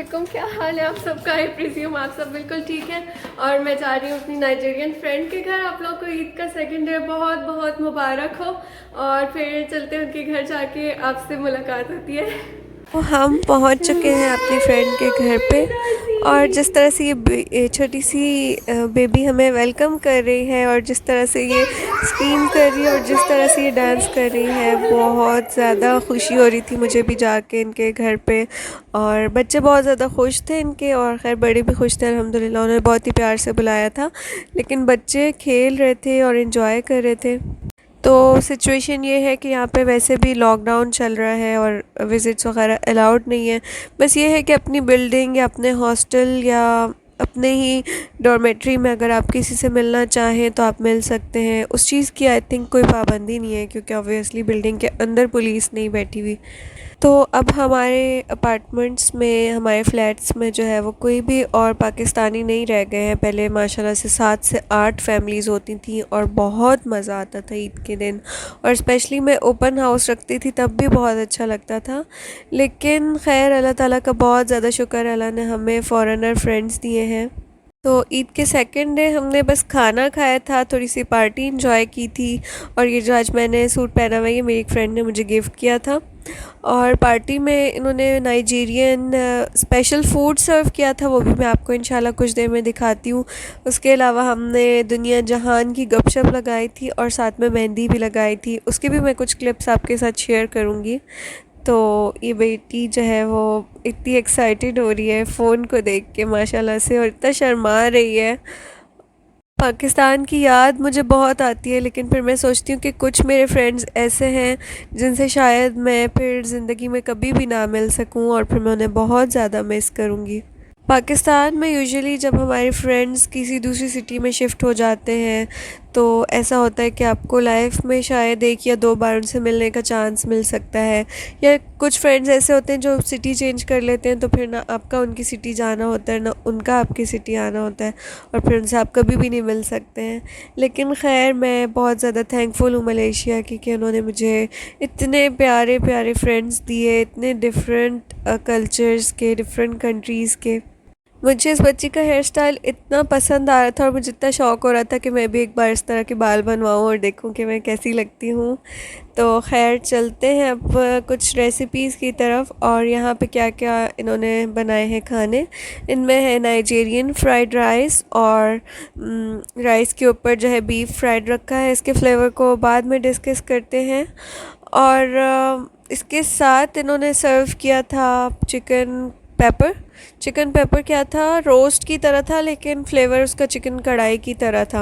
वालेकुम, क्या हाल है आप सबका। आई प्रिज्यूम आप सब बिल्कुल ठीक है। और मैं जा रही हूँ अपनी नाइजीरियन फ्रेंड के घर। आप लोग को ईद का सेकंड डे बहुत बहुत मुबारक हो। और फिर चलते हैं उनके घर, जाके आपसे मुलाकात होती है। तो हम पहुंच चुके हैं अपनी फ्रेंड के घर पे। और जिस तरह से ये छोटी सी बेबी हमें वेलकम कर रही है और जिस तरह से ये स्क्रीम कर रही है और जिस तरह से ये डांस कर रही है, बहुत ज़्यादा खुशी हो रही थी मुझे भी जाके इनके घर पे। और बच्चे बहुत ज़्यादा खुश थे इनके, और ख़ैर बड़े भी खुश थे अल्हम्दुलिल्लाह। उन्होंने बहुत ही प्यार से बुलाया था, लेकिन बच्चे खेल रहे थे और इन्जॉय कर रहे थे। तो सिचुएशन ये है कि यहाँ पे वैसे भी लॉकडाउन चल रहा है और विज़िट्स वगैरह अलाउड नहीं है। बस ये है कि अपनी बिल्डिंग या अपने हॉस्टल या अपने ही डॉर्मेट्री में अगर आप किसी से मिलना चाहें तो आप मिल सकते हैं। उस चीज़ की आई थिंक कोई पाबंदी नहीं है, क्योंकि ऑब्वियसली बिल्डिंग के अंदर पुलिस नहीं बैठी हुई। तो अब हमारे अपार्टमेंट्स में, हमारे फ्लैट्स में जो है वो कोई भी और पाकिस्तानी नहीं रह गए हैं। पहले माशाल्लाह से 7 से 8 फैमिलीज़ होती थी और बहुत मज़ा आता था ईद के दिन। और स्पेशली मैं ओपन हाउस रखती थी तब भी बहुत अच्छा लगता था। लेकिन खैर अल्लाह ताला का बहुत ज़्यादा शुक्र, अल्लाह ने हमें फ़ॉरेनर फ्रेंड्स दिए हैं। तो ईद के सेकंड डे हमने बस खाना खाया था, थोड़ी सी पार्टी इंजॉय की थी। और ये जो आज मैंने सूट पहना हुआ है, ये मेरी एक फ्रेंड ने मुझे गिफ्ट किया था। और पार्टी में इन्होंने नाइजीरियन स्पेशल फूड सर्व किया था, वो भी मैं आपको इंशाल्लाह कुछ देर में दिखाती हूँ। उसके अलावा हमने दुनिया जहान की गपशप लगाई थी और साथ में मेहंदी भी लगाई थी, उसकी भी मैं कुछ क्लिप्स आपके साथ शेयर करूँगी। तो ये बेटी जो है वो इतनी एक्साइटेड हो रही है फ़ोन को देख के माशाल्लाह से, और इतना शर्मा रही है। पाकिस्तान की याद मुझे बहुत आती है, लेकिन फिर मैं सोचती हूँ कि कुछ मेरे फ्रेंड्स ऐसे हैं जिनसे शायद मैं फिर ज़िंदगी में कभी भी ना मिल सकूँ, और फिर मैं उन्हें बहुत ज़्यादा मिस करूँगी। पाकिस्तान में यूजुअली जब हमारे फ्रेंड्स किसी दूसरी सिटी में शिफ्ट हो जाते हैं तो ऐसा होता है कि आपको लाइफ में शायद एक या दो बार उनसे मिलने का चांस मिल सकता है। या कुछ फ्रेंड्स ऐसे होते हैं जो सिटी चेंज कर लेते हैं, तो फिर ना आपका उनकी सिटी जाना होता है ना उनका आपकी सिटी आना होता है, और फिर उनसे आप कभी भी नहीं मिल सकते हैं। लेकिन खैर मैं बहुत ज़्यादा थैंकफुल हूँ मलेशिया की कि उन्होंने मुझे इतने प्यारे प्यारे फ्रेंड्स दिए, इतने डिफरेंट कल्चर्स के, डिफरेंट कंट्रीज़ के। मुझे इस बच्ची का हेयर स्टाइल इतना पसंद आ रहा था और मुझे इतना शौक़ हो रहा था कि मैं भी एक बार इस तरह के बाल बनवाऊँ और देखूँ कि मैं कैसी लगती हूँ। तो खैर चलते हैं अब कुछ रेसिपीज़ की तरफ। और यहाँ पे क्या क्या इन्होंने बनाए हैं खाने, इनमें है नाइजीरियन फ्राइड राइस, और राइस के ऊपर जो है बीफ फ्राइड रखा है। इसके फ्लेवर को बाद में डिस्कस करते हैं। और इसके साथ इन्होंने सर्व किया था चिकन पेपर। चिकन पेपर क्या था, रोस्ट की तरह था, लेकिन फ्लेवर उसका चिकन कढ़ाई की तरह था।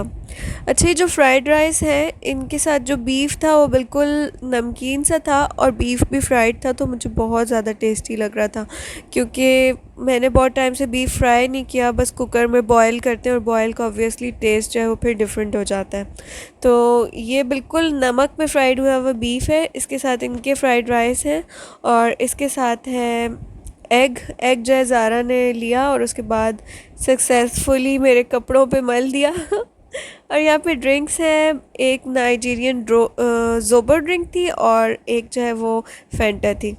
अच्छा, ये जो फ्राइड राइस है इनके साथ जो बीफ था वो बिल्कुल नमकीन सा था, और बीफ भी फ्राइड था, तो मुझे बहुत ज़्यादा टेस्टी लग रहा था। क्योंकि मैंने बहुत टाइम से बीफ फ्राई नहीं किया, बस कुकर में बॉयल करते हैं और बॉयल का ऑब्वियसली टेस्ट जो है वो फिर डिफरेंट हो जाता है। तो ये बिल्कुल नमक में फ्राइड हुआ हुआ बीफ है, इसके साथ इनके फ्राइड राइस है, और इसके साथ है एग जो है ज़ारा ने लिया और उसके बाद सक्सेसफुली मेरे कपड़ों पे मल दिया। और यहाँ पे ड्रिंक्स है, एक नाइजीरियन ज़ोबो ड्रिंक थी और एक जो है वो फेंटा थी।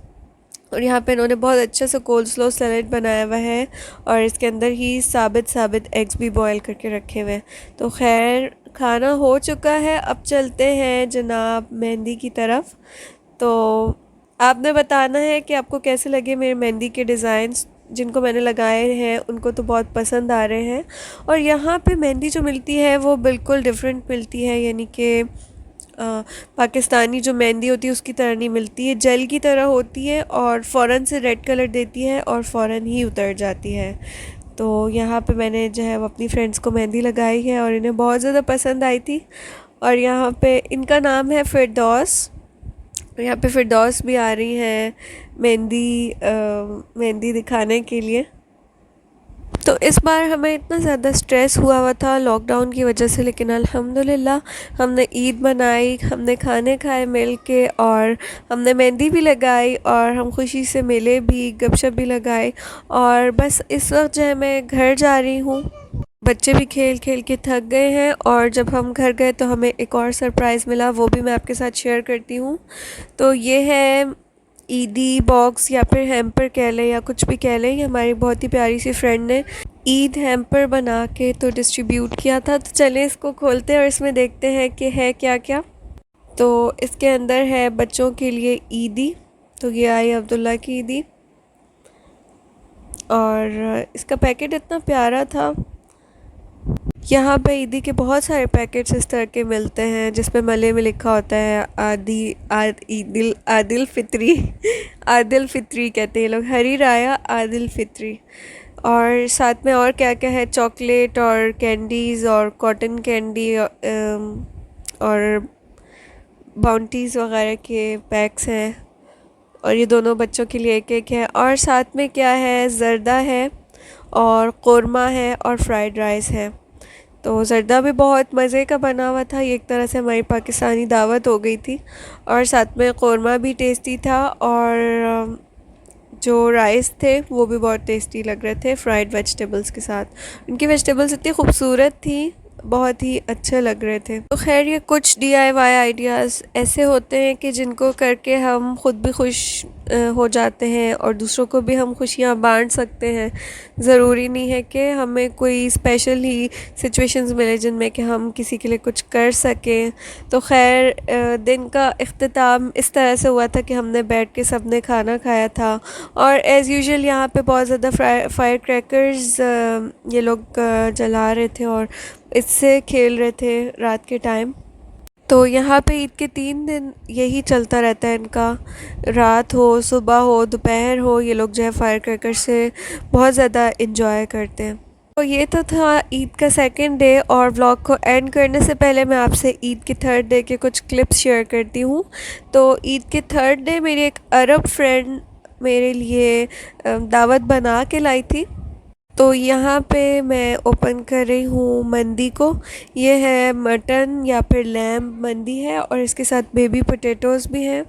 और यहाँ पे इन्होंने बहुत अच्छा सा कोल्ड स्लो सैलेड बनाया हुआ है, और इसके अंदर ही साबित साबित एग्स भी बॉयल करके रखे हुए हैं। तो खैर खाना हो चुका है, अब चलते हैं जनाब मेहंदी की तरफ। तो आपने बताना है कि आपको कैसे लगे मेरे मेहंदी के डिज़ाइंस। जिनको मैंने लगाए हैं उनको तो बहुत पसंद आ रहे हैं। और यहाँ पे मेहंदी जो मिलती है वो बिल्कुल डिफरेंट मिलती है, यानी कि पाकिस्तानी जो मेहंदी होती है उसकी तरह नहीं मिलती है, जेल की तरह होती है और फ़ौरन से रेड कलर देती है और फ़ौरन ही उतर जाती है। तो यहाँ पे मैंने जो है वो अपनी फ्रेंड्स को मेहंदी लगाई है और इन्हें बहुत ज़्यादा पसंद आई थी। और यहाँ पे इनका नाम है फिरदौस, और यहाँ पे फिरदौस भी आ रही हैं मेहंदी दिखाने के लिए। तो इस बार हमें इतना ज़्यादा स्ट्रेस हुआ था लॉकडाउन की वजह से, लेकिन अल्हम्दुलिल्लाह हमने ईद मनाई, हमने खाने खाए मिल के, और हमने मेहंदी भी लगाई, और हम खुशी से मिले भी, गपशप भी लगाए। और बस इस वक्त जो है मैं घर जा रही हूँ। बच्चे भी खेल खेल के थक गए हैं, और जब हम घर गए तो हमें एक और सरप्राइज़ मिला, वो भी मैं आपके साथ शेयर करती हूँ। तो ये है ईदी बॉक्स या फिर हैम्पर कह लें या कुछ भी कह लें, ये हमारी बहुत ही प्यारी सी फ्रेंड ने ईद हैम्पर बना के तो डिस्ट्रीब्यूट किया था। तो चलें इसको खोलते हैं और इसमें देखते हैं कि है क्या क्या। तो इसके अंदर है बच्चों के लिए ईदी, तो ये आई अब्दुल्ला की ईदी, और इसका पैकेट इतना प्यारा था। यहाँ पे ईदी के बहुत सारे पैकेट्स इस तरह के मिलते हैं जिसमें मले में लिखा होता है आदिल फित्री आदिल फित्री कहते हैं लोग, हरी राया आदिल फित्री। और साथ में और क्या क्या है, चॉकलेट और कैंडीज़ और कॉटन कैंडी और बाउंटीज़ वगैरह के पैक्स हैं, और ये दोनों बच्चों के लिए एक एक है। और साथ में क्या है, ज़र्दा है और कोरमा है और फ्राइड राइस है। तो ज़र्दा भी बहुत मज़े का बना हुआ था, ये एक तरह से हमारी पाकिस्तानी दावत हो गई थी। और साथ में कोरमा भी टेस्टी था, और जो राइस थे वो भी बहुत टेस्टी लग रहे थे फ्राइड वेजिटेबल्स के साथ। उनकी वेजिटेबल्स इतनी खूबसूरत थी, बहुत ही अच्छे लग रहे थे। तो खैर ये कुछ DIY आइडियाज़ ऐसे होते हैं कि जिनको करके हम ख़ुद भी खुश हो जाते हैं और दूसरों को भी हम खुशियाँ बांट सकते हैं। ज़रूरी नहीं है कि हमें कोई स्पेशल ही सिचुएशंस मिले जिनमें कि हम किसी के लिए कुछ कर सकें। तो खैर दिन का इख्तिताम इस तरह से हुआ था कि हमने बैठ के सब ने खाना खाया था, और एज़ यूजुअल यहाँ पे बहुत ज़्यादा फायर क्रैकर्स ये लोग जला रहे थे और इससे खेल रहे थे रात के टाइम। तो यहाँ पे ईद के 3 दिन यही चलता रहता है इनका, रात हो, सुबह हो, दोपहर हो, ये लोग जो है फायर क्रैकर से बहुत ज़्यादा इंजॉय करते हैं। तो ये तो था ईद का सेकंड डे, और व्लॉग को एंड करने से पहले मैं आपसे ईद के थर्ड डे के कुछ क्लिप्स शेयर करती हूँ। तो ईद के थर्ड डे मेरी एक अरब फ्रेंड मेरे लिए दावत बना के लाई थी। तो यहाँ पे मैं ओपन कर रही हूँ मंदी को। ये है मटन या फिर लैम्ब मंदी है, और इसके साथ बेबी पोटैटोज़ भी हैं।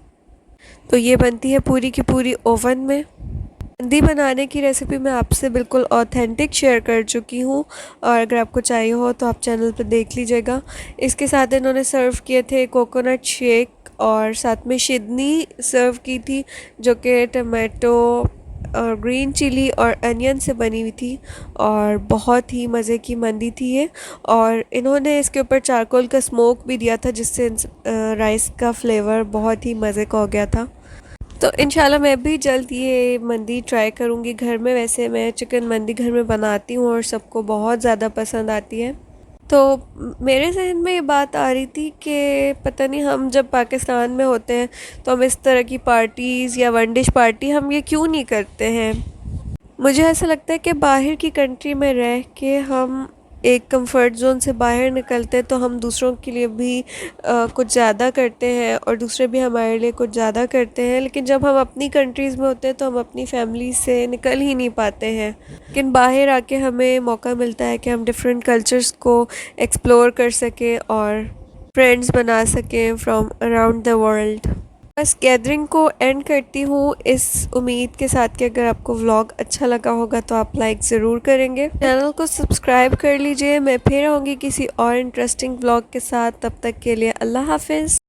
तो ये बनती है पूरी की पूरी ओवन में। मंदी बनाने की रेसिपी मैं आपसे बिल्कुल ऑथेंटिक शेयर कर चुकी हूँ, और अगर आपको चाहिए हो तो आप चैनल पर देख लीजिएगा। इसके साथ इन्होंने सर्व किए थे कोकोनट शेक, और साथ में शिदनी सर्व की थी जो कि टमाटो और ग्रीन चिली और अनियन से बनी हुई थी, और बहुत ही मज़े की मंदी थी ये। और इन्होंने इसके ऊपर चारकोल का स्मोक भी दिया था जिससे राइस का फ्लेवर बहुत ही मज़े का हो गया था। तो इंशाल्लाह मैं भी जल्द ये मंदी ट्राई करूँगी घर में। वैसे मैं चिकन मंदी घर में बनाती हूँ और सबको बहुत ज़्यादा पसंद आती है। तो मेरे जहन में ये बात आ रही थी कि पता नहीं हम जब पाकिस्तान में होते हैं तो हम इस तरह की पार्टीज़ या वन डिश पार्टी हम ये क्यों नहीं करते हैं। मुझे ऐसा लगता है कि बाहर की कंट्री में रह के हम एक कंफर्ट ज़ोन से बाहर निकलते हैं तो हम दूसरों के लिए भी कुछ ज़्यादा करते हैं, और दूसरे भी हमारे लिए कुछ ज़्यादा करते हैं। लेकिन जब हम अपनी कंट्रीज़ में होते हैं तो हम अपनी फैमिली से निकल ही नहीं पाते हैं। लेकिन बाहर आके हमें मौका मिलता है कि हम डिफरेंट कल्चर्स को एक्सप्लोर कर सकें और फ्रेंड्स बना सकें फ्रॉम अराउंड द वर्ल्ड। बस गैदरिंग को एंड करती हूँ इस उम्मीद के साथ कि अगर आपको व्लॉग अच्छा लगा होगा तो आप लाइक ज़रूर करेंगे। चैनल को सब्सक्राइब कर लीजिए। मैं फिर आऊँगी किसी और इंटरेस्टिंग व्लॉग के साथ। तब तक के लिए अल्लाह हाफिज़।